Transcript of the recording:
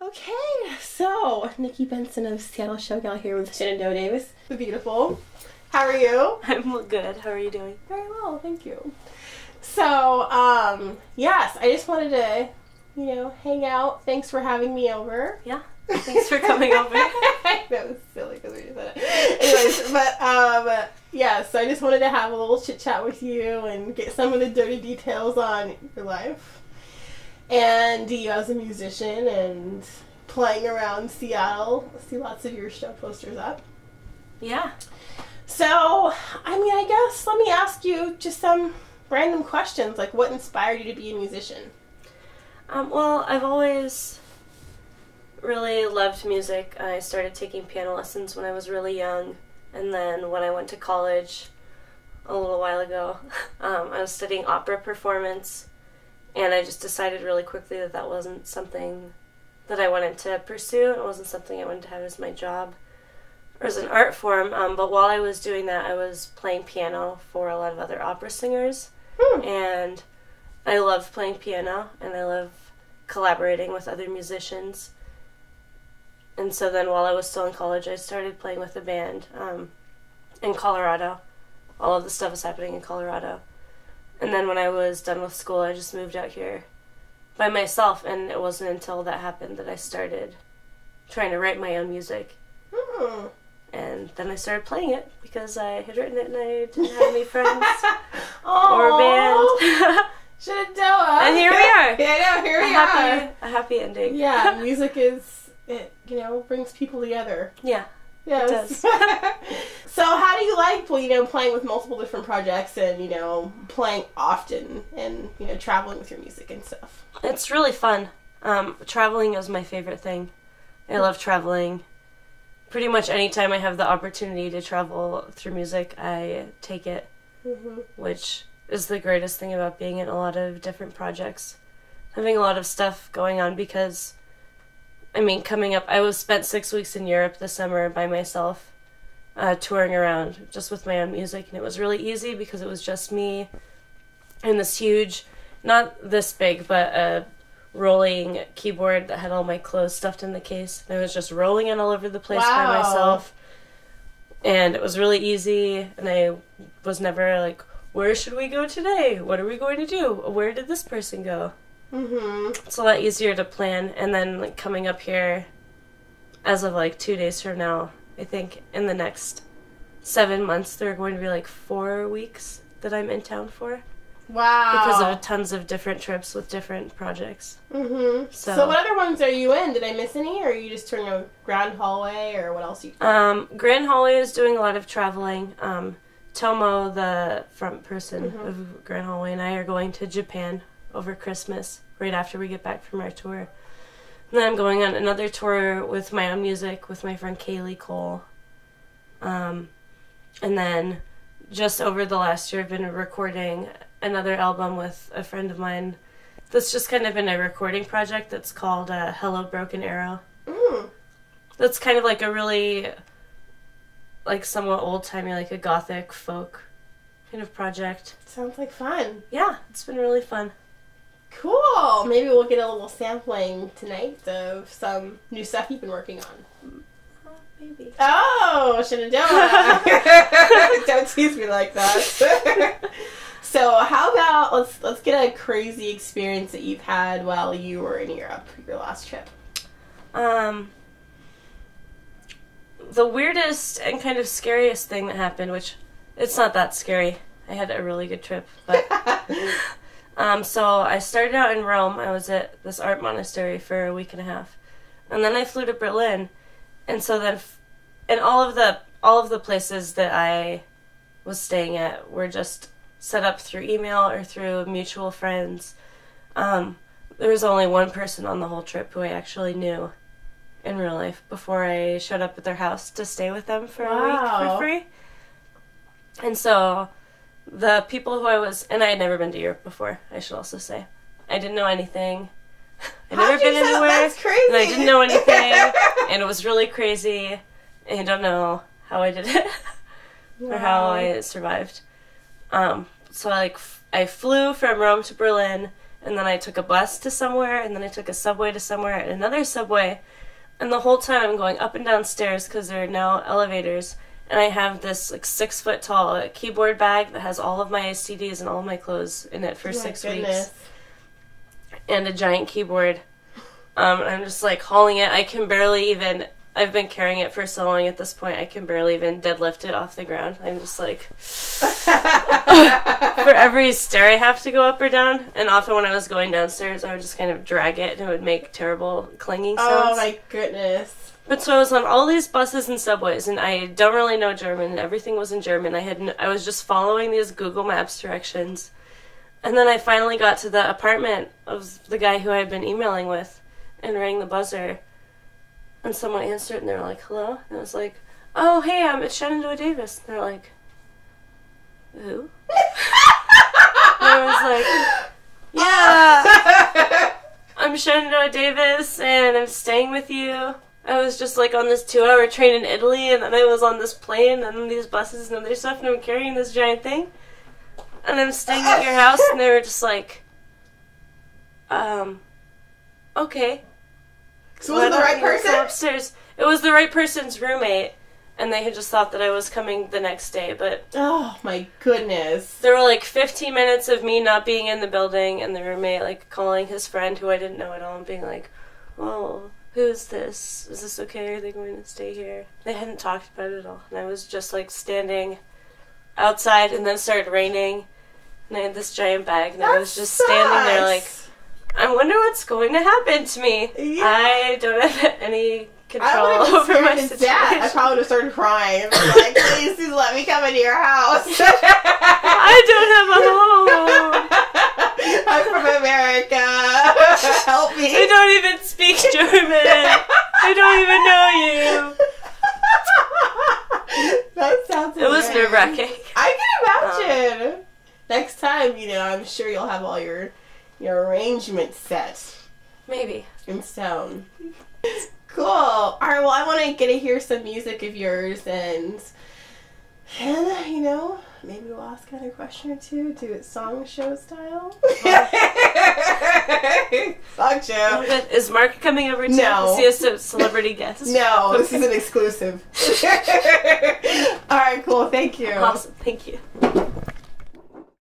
Okay, so Nikki Benson of Seattle Showgirl here with Shenandoah Davis, the beautiful. How are you? I'm good. How are you doing? Very well, thank you. So, yes, I just wanted to, hang out. Thanks for having me over. Yeah, thanks for coming over. That was silly because we just said it. Anyways, but, yeah, so I just wanted to have a little chit-chat with you and get some of the dirty details on your life. And you as a musician and playing around Seattle. I see lots of your show posters up. Yeah. So, I guess let me ask you just some random questions. Like, what inspired you to be a musician? Well, I've always really loved music. I started taking piano lessons when I was really young. And then when I went to college a little while ago, I was studying opera performance. And I just decided really quickly that that wasn't something that I wanted to pursue. It wasn't something I wanted to have as my job or as an art form. But while I was doing that, I was playing piano for a lot of other opera singers. And I love playing piano, and I love collaborating with other musicians. And so then while I was still in college, I started playing with a band in Colorado. All of the stuff was happening in Colorado. And then when I was done with school, I just moved out here by myself, and it wasn't until that happened that I started trying to write my own music. And then I started playing it because I had written it and I didn't have any friends or a band. Shenandoah. And here we are. Yeah, I know, here we are. A happy ending. Yeah, music brings people together. Yeah. Yes. It does. So how do you like, playing with multiple different projects and, playing often and, traveling with your music and stuff? It's really fun. Traveling is my favorite thing. I love traveling. Pretty much any time I have the opportunity to travel through music, I take it, which is the greatest thing about being in a lot of different projects. Having a lot of stuff going on because, coming up, I spent 6 weeks in Europe this summer by myself, touring around just with my own music, and it was really easy because it was just me and this huge, not this big, but a rolling keyboard that had all my clothes stuffed in the case. And I was just rolling it all over the place by myself, and it was really easy, and I was never like, where should we go today? What are we going to do? Where did this person go? It's a lot easier to plan. And then coming up here as of 2 days from now, I think in the next 7 months there are going to be 4 weeks that I'm in town for. Wow. Because of tons of different trips with different projects. So what other ones are you in? Did I miss any, or are you just touring Grand Hallway, or what else are you doing? Grand Hallway is doing a lot of traveling. Tomo, the front person of Grand Hallway, and I are going to Japan over Christmas, right after we get back from our tour. And then I'm going on another tour with my own music with my friend Kaylee Cole. And then just over the last year I've been recording another album with a friend of mine that's just kind of in a recording project that's called Hello Broken Arrow. That's kind of a really somewhat old-timey, a gothic folk kind of project. Sounds like fun. Yeah, it's been really fun. Cool. Maybe we'll get a little sampling tonight of some new stuff you've been working on. Maybe. Oh, Shenandoah. Don't tease me like that. So how about, let's get a crazy experience that you've had while you were in Europe, your last trip. The weirdest and kind of scariest thing that happened, which it's not that scary. I had a really good trip, but so I started out in Rome. I was at this art monastery for a week and a half, and then I flew to Berlin. And so then, and all of the places that I was staying at were just set up through email or through mutual friends. There was only one person on the whole trip who I actually knew in real life before I showed up at their house to stay with them for a week for free. And so the people who and I had never been to Europe before, I should also say. I didn't know anything. I'd never been anywhere. That's crazy. And I didn't know anything. And it was really crazy. And I don't know how I did it or how I survived. So I flew from Rome to Berlin, and then I took a bus to somewhere, and then I took a subway to somewhere, and another subway, and the whole time I'm going up and down stairs because there are now elevators, and I have this like 6 foot tall keyboard bag that has all of my CDs and all of my clothes in it for 6 weeks, and a giant keyboard. I'm just like hauling it. I can barely even. I've been carrying it for so long at this point, I can barely even deadlift it off the ground. I'm just like... For every stair I have to go up or down, and often when I was going downstairs, I would just kind of drag it, and it would make terrible clanging sounds. Oh my goodness. But so I was on all these buses and subways, and I don't really know German, and everything was in German. I was just following these Google Maps directions. And then I finally got to the apartment of the guy who I had been emailing with, and rang the buzzer. And someone answered, and they were like, hello? And I was like, oh, hey, it's Shenandoah Davis. And they're like, who? And I was like, yeah, I'm Shenandoah Davis, and I'm staying with you. I was just, like, on this 2-hour train in Italy, and then I was on this plane, and then these buses and other stuff, and I'm carrying this giant thing. And I'm staying at your house, and they were just like, okay. So was it the right person? Upstairs. It was the right person's roommate, and they had just thought that I was coming the next day, but... Oh, my goodness. There were, like, 15 minutes of me not being in the building, and the roommate, like, calling his friend, who I didn't know at all, and being like, oh, who's this? Is this okay? Are they going to stay here? They hadn't talked about it at all, and I was just, like, standing outside, and then it started raining, and I had this giant bag, and I was just standing there, like... I wonder what's going to happen to me. Yeah. I don't have any control over my situation. That. I probably would have started crying. I was like, please let me come into your house. I don't have a home. I'm from America. Help me. I don't even speak German. I don't even know you. That sounds It was nerve-wracking. I can imagine. Next time, I'm sure you'll have all your arrangement set. Maybe. In stone. Cool. Alright, well, I want to get to hear some music of yours, and maybe we'll ask another question or two. Do it song show style. Song show. Is Mark coming over too? No. Is he a celebrity guest? No, this is an exclusive. Alright, cool. Thank you. Awesome. Thank you.